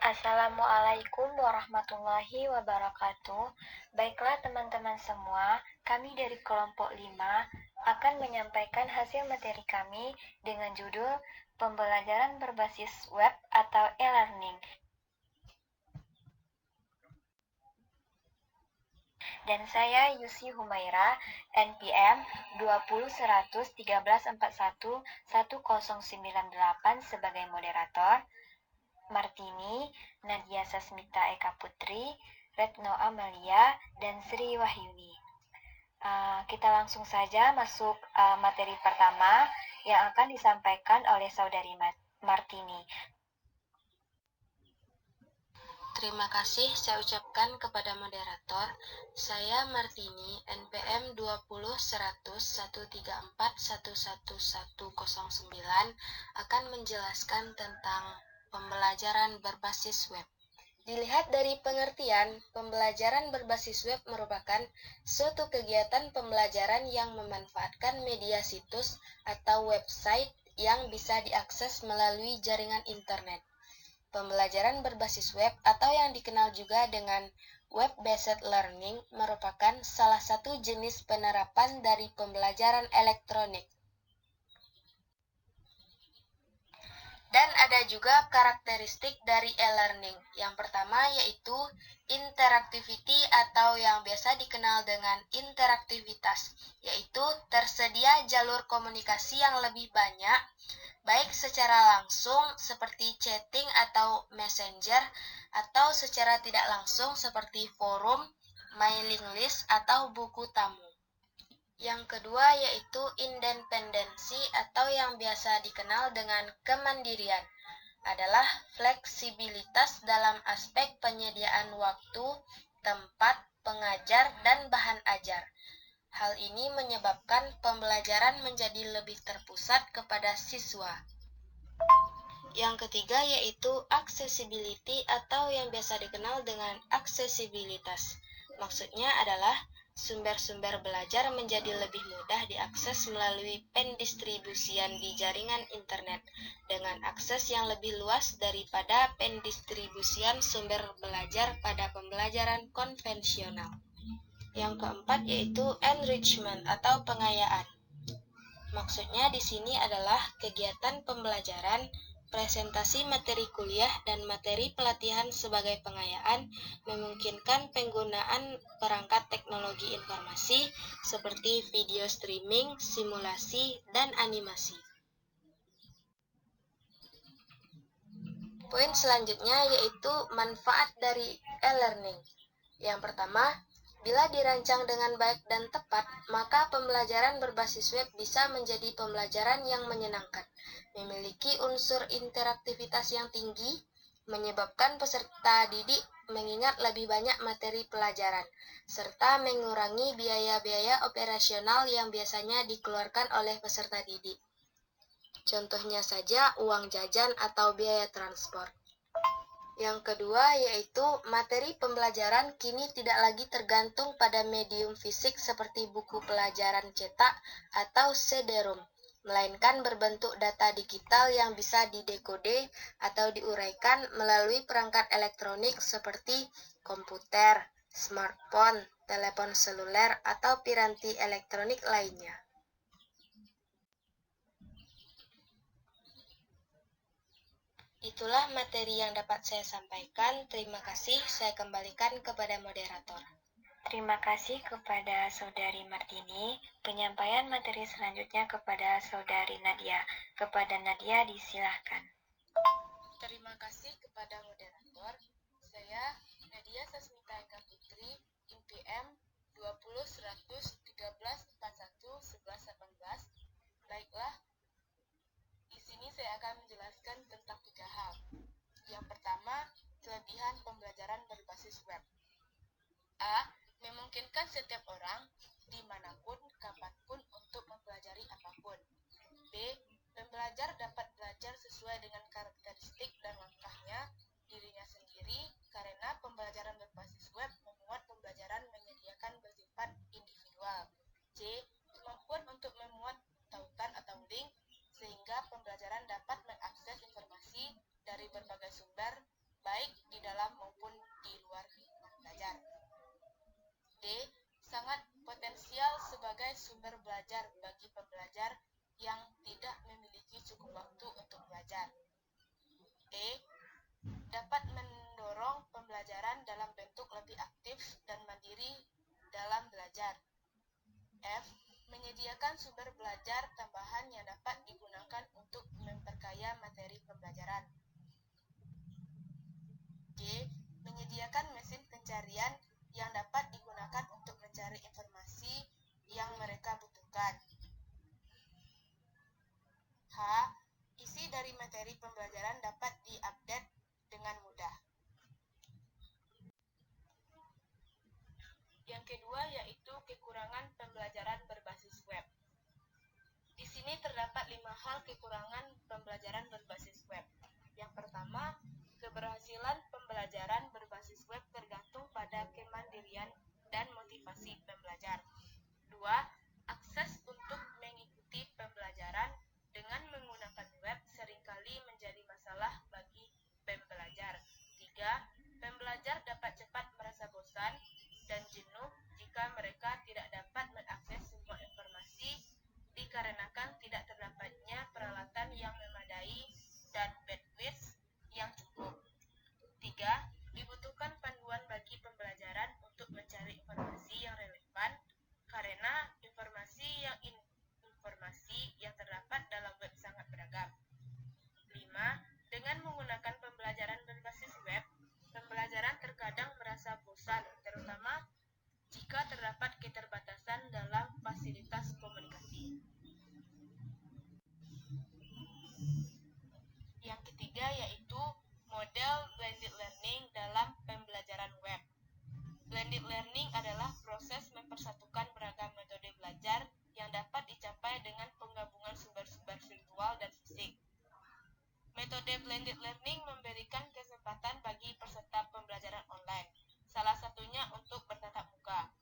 Assalamualaikum warahmatullahi wabarakatuh. Baiklah teman-teman semua, kami dari kelompok 5 akan menyampaikan hasil materi kami dengan judul Pembelajaran berbasis web atau e-learning. Dan saya Yusi Humaira, NPM 201113411098 sebagai moderator. Martini, Nadia Sasmita Eka Putri, Retno Amalia, dan Sri Wahyuni. Kita langsung saja masuk materi pertama yang akan disampaikan oleh Saudari Martini. Terima kasih saya ucapkan kepada moderator. Saya Martini, NPM 201113411109 akan menjelaskan tentang pembelajaran berbasis web. Dilihat dari pengertian, pembelajaran berbasis web merupakan suatu kegiatan pembelajaran yang memanfaatkan media situs atau website yang bisa diakses melalui jaringan internet. Pembelajaran berbasis web atau yang dikenal juga dengan web-based learning merupakan salah satu jenis penerapan dari pembelajaran elektronik. Dan ada juga karakteristik dari e-learning. Yang pertama yaitu interactivity atau yang biasa dikenal dengan interaktivitas, yaitu tersedia jalur komunikasi yang lebih banyak, baik secara langsung seperti chatting atau messenger, atau secara tidak langsung seperti forum, mailing list, atau buku tamu. Yang kedua yaitu independensi atau yang biasa dikenal dengan kemandirian, adalah fleksibilitas dalam aspek penyediaan waktu, tempat, pengajar, dan bahan ajar. Hal ini menyebabkan pembelajaran menjadi lebih terpusat kepada siswa. Yang ketiga yaitu accessibility atau yang biasa dikenal dengan aksesibilitas. Maksudnya adalah sumber-sumber belajar menjadi lebih mudah diakses melalui pendistribusian di jaringan internet dengan akses yang lebih luas daripada pendistribusian sumber belajar pada pembelajaran konvensional. Yang keempat yaitu enrichment atau pengayaan. Maksudnya di sini adalah kegiatan pembelajaran, presentasi materi kuliah, dan materi pelatihan sebagai pengayaan memungkinkan penggunaan perangkat teknologi informasi seperti video streaming, simulasi, dan animasi. Poin selanjutnya yaitu manfaat dari e-learning. Yang pertama, bila dirancang dengan baik dan tepat, maka pembelajaran berbasis web bisa menjadi pembelajaran yang menyenangkan, memiliki unsur interaktivitas yang tinggi, menyebabkan peserta didik mengingat lebih banyak materi pelajaran, serta mengurangi biaya-biaya operasional yang biasanya dikeluarkan oleh peserta didik. Contohnya saja uang jajan atau biaya transport. Yang kedua yaitu materi pembelajaran kini tidak lagi tergantung pada medium fisik seperti buku pelajaran cetak atau CD-ROM, melainkan berbentuk data digital yang bisa didekode atau diuraikan melalui perangkat elektronik seperti komputer, smartphone, telepon seluler, atau piranti elektronik lainnya. Itulah materi yang dapat saya sampaikan. Terima kasih. Saya kembalikan kepada moderator. Terima kasih kepada Saudari Martini. Penyampaian materi selanjutnya kepada Saudari Nadia. Kepada Nadia disilahkan. Terima kasih kepada moderator. Saya Nadia Sasmita Eka Putri, NPM 201113411118. Baiklah, di sini saya akan menjelaskan tentang 3 hal. Yang pertama, kelebihan pembelajaran berbasis web. A. Memungkinkan setiap orang, dimanapun, kapanpun, untuk mempelajari apapun. B. Pembelajar dapat belajar sesuai dengan karakteristik dan langkahnya dirinya sendiri, karena pembelajaran berbasis web memuat pembelajaran menyediakan bersifat individual. C. Kemampuan untuk memuat tautan atau link, sehingga pembelajaran dapat mengakses informasi dari berbagai sumber, baik pembelajaran dapat diupdate dengan mudah. Yang kedua yaitu kekurangan pembelajaran berbasis web. Di sini terdapat 5 hal kekurangan pembelajaran berbasis web. Yang pertama, keberhasilan pembelajaran berbasis web tergantung pada kemandirian dan motivasi pembelajar. 2. Akses untuk mengikuti pembelajaran dengan menggunakan web seringkali menjadi masalah bagi pembelajar. 3. Pembelajar dapat cepat merasa bosan dan jenuh jika mereka tidak dapat mengakses semua informasi dikarenakan tidak terdapatnya peralatan yang memadai dan bandwidth yang cukup. 3. Dibutuhkan panduan bagi pembelajaran untuk mencari informasi yang relevan karena informasi yang terdapat dalam web sangat beragam. 5. Dengan menggunakan pembelajaran berbasis web, pembelajaran terkadang merasa bosan, terutama jika terdapat keterbatasan dalam fasilitas komunikasi. Yang ketiga yaitu model blended learning dalam pembelajaran web. Blended learning adalah proses mempersatukan beragam metode belajar yang dapat dicapai dengan penggabungan sumber-sumber virtual dan fisik. Metode blended learning memberikan kesempatan bagi peserta pembelajaran online, salah satunya untuk bertatap muka.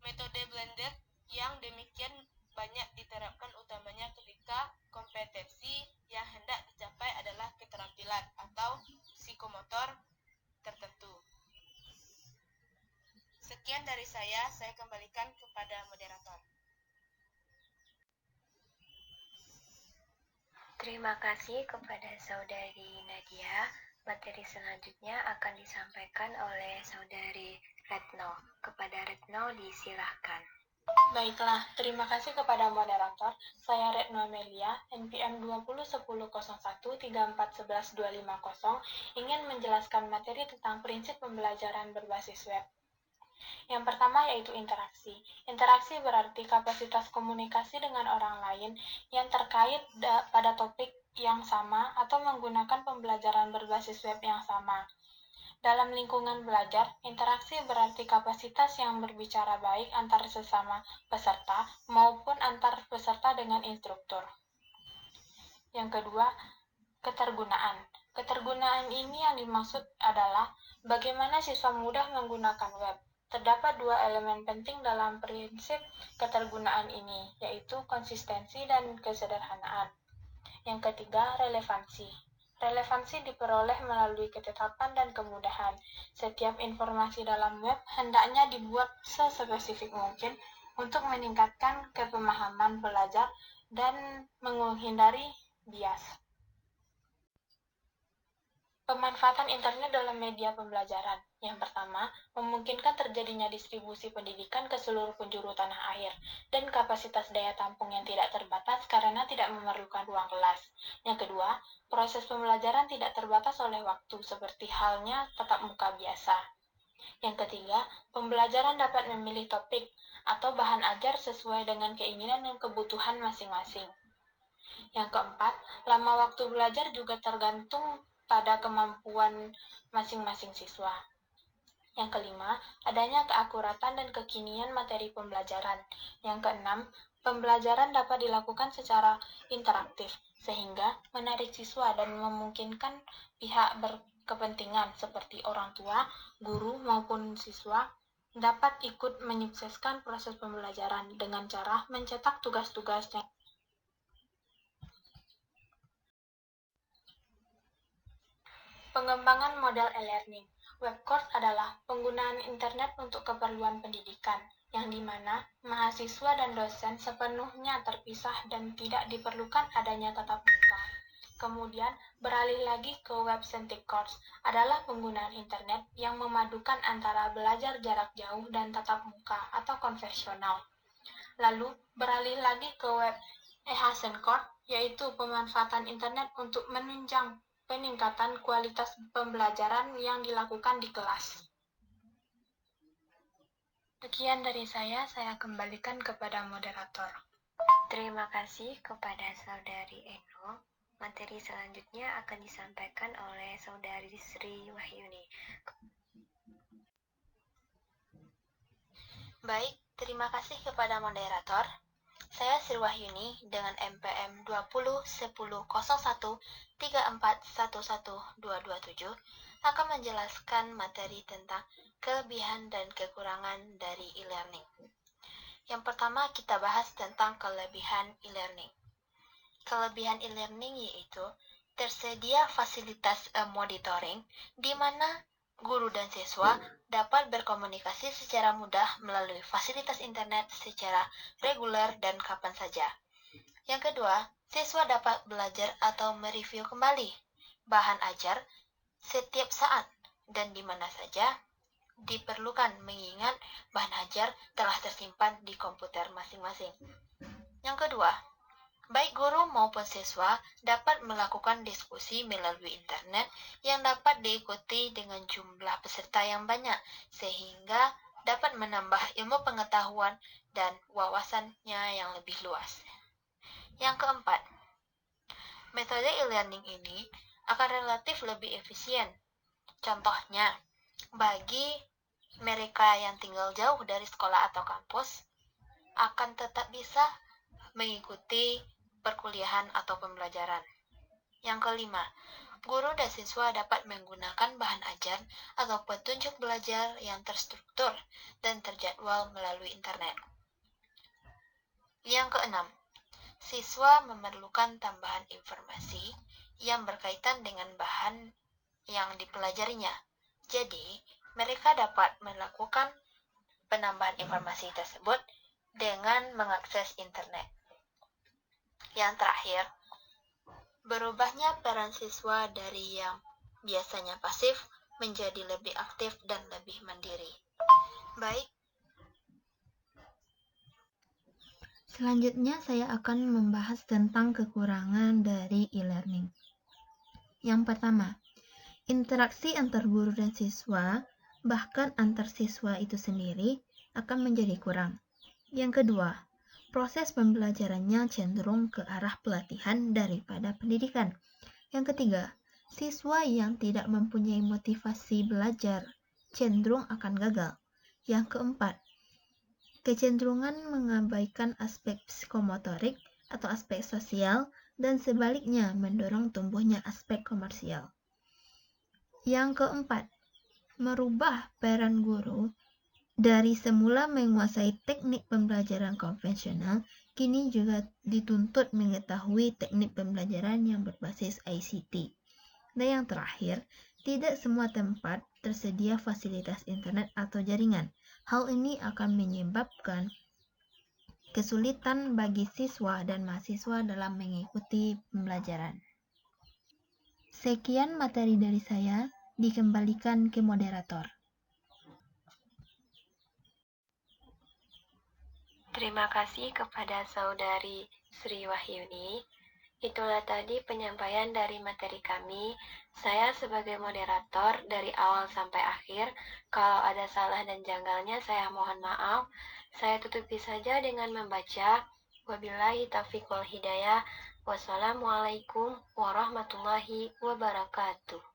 Metode blended yang demikian banyak diterapkan utamanya ketika kompetensi yang hendak dicapai adalah keterampilan atau psikomotor tertentu. Sekian dari saya kembalikan kepada moderator. Terima kasih kepada Saudari Nadia. Materi selanjutnya akan disampaikan oleh Saudari Retno. Kepada Retno disilahkan. Baiklah, terima kasih kepada moderator. Saya Retno Amelia, NPM 201001341150, ingin menjelaskan materi tentang prinsip pembelajaran berbasis web. Yang pertama yaitu interaksi. Interaksi berarti kapasitas komunikasi dengan orang lain yang terkait pada topik yang sama atau menggunakan pembelajaran berbasis web yang sama. Dalam lingkungan belajar, interaksi berarti kapasitas yang berbicara baik antar sesama peserta maupun antar peserta dengan instruktur. Yang kedua, ketergunaan. Ketergunaan ini yang dimaksud adalah bagaimana siswa mudah menggunakan web. Terdapat 2 elemen penting dalam prinsip ketergunaan ini, yaitu konsistensi dan kesederhanaan. Yang ketiga, relevansi. Relevansi diperoleh melalui ketetapan dan kemudahan. Setiap informasi dalam web hendaknya dibuat sespesifik mungkin untuk meningkatkan kepemahaman belajar dan menghindari bias. Pemanfaatan internet dalam media pembelajaran. Yang pertama, memungkinkan terjadinya distribusi pendidikan ke seluruh penjuru tanah air dan kapasitas daya tampung yang tidak terbatas karena tidak memerlukan ruang kelas. Yang kedua, proses pembelajaran tidak terbatas oleh waktu seperti halnya tatap muka biasa. Yang ketiga, pembelajaran dapat memilih topik atau bahan ajar sesuai dengan keinginan dan kebutuhan masing-masing. Yang keempat, lama waktu belajar juga tergantung pada kemampuan masing-masing siswa. Yang kelima, adanya keakuratan dan kekinian materi pembelajaran. Yang keenam, pembelajaran dapat dilakukan secara interaktif, sehingga menarik siswa dan memungkinkan pihak berkepentingan seperti orang tua, guru, maupun siswa dapat ikut menyukseskan proses pembelajaran dengan cara mencetak tugas-tugas yang Pengembangan model e-learning. Web course adalah penggunaan internet untuk keperluan pendidikan, yang dimana mahasiswa dan dosen sepenuhnya terpisah dan tidak diperlukan adanya tatap muka. Kemudian, beralih lagi ke web-centric course adalah penggunaan internet yang memadukan antara belajar jarak jauh dan tatap muka atau konvensional. Lalu, beralih lagi ke web enhanced course, yaitu pemanfaatan internet untuk menunjang peningkatan kualitas pembelajaran yang dilakukan di kelas. Sekian dari saya kembalikan kepada moderator. Terima kasih kepada Saudari Eno. Materi selanjutnya akan disampaikan oleh Saudari Sri Wahyuni. Baik, terima kasih kepada moderator. Saya Sri Wahyuni dengan MPM 20100134111227 akan menjelaskan materi tentang kelebihan dan kekurangan dari e-learning. Yang pertama kita bahas tentang kelebihan e-learning. Kelebihan e-learning yaitu tersedia fasilitas monitoring di mana guru dan siswa dapat berkomunikasi secara mudah melalui fasilitas internet secara reguler dan kapan saja. Yang kedua, siswa dapat belajar atau mereview kembali bahan ajar setiap saat dan di mana saja diperlukan mengingat bahan ajar telah tersimpan di komputer masing-masing. Yang kedua, baik guru maupun siswa dapat melakukan diskusi melalui internet yang dapat diikuti dengan jumlah peserta yang banyak, sehingga dapat menambah ilmu pengetahuan dan wawasannya yang lebih luas. Yang keempat, metode e-learning ini akan relatif lebih efisien. Contohnya, bagi mereka yang tinggal jauh dari sekolah atau kampus, akan tetap bisa mengikuti perkuliahan atau pembelajaran. Yang kelima, guru dan siswa dapat menggunakan bahan ajar atau petunjuk belajar yang terstruktur dan terjadwal melalui internet. Yang keenam, siswa memerlukan tambahan informasi yang berkaitan dengan bahan yang dipelajarinya. Jadi, mereka dapat melakukan penambahan informasi tersebut dengan mengakses internet. Yang terakhir, berubahnya peran siswa dari yang biasanya pasif menjadi lebih aktif dan lebih mandiri. Baik. Selanjutnya saya akan membahas tentang kekurangan dari e-learning. Yang pertama, interaksi antar guru dan siswa, bahkan antar siswa itu sendiri, akan menjadi kurang. Yang kedua, proses pembelajarannya cenderung ke arah pelatihan daripada pendidikan. Yang ketiga, siswa yang tidak mempunyai motivasi belajar cenderung akan gagal. Yang keempat, kecenderungan mengabaikan aspek psikomotorik atau aspek sosial dan sebaliknya mendorong tumbuhnya aspek komersial. Yang keempat, merubah peran guru dari semula menguasai teknik pembelajaran konvensional, kini juga dituntut mengetahui teknik pembelajaran yang berbasis ICT. Dan yang terakhir, tidak semua tempat tersedia fasilitas internet atau jaringan. Hal ini akan menyebabkan kesulitan bagi siswa dan mahasiswa dalam mengikuti pembelajaran. Sekian materi dari saya, dikembalikan ke moderator. Terima kasih kepada Saudari Sri Wahyuni. Itulah tadi penyampaian dari materi kami. Saya sebagai moderator dari awal sampai akhir. Kalau ada salah dan janggalnya saya mohon maaf. Saya tutupi saja dengan membaca wabillahi taufiq wal hidayah. Wassalamualaikum warahmatullahi wabarakatuh.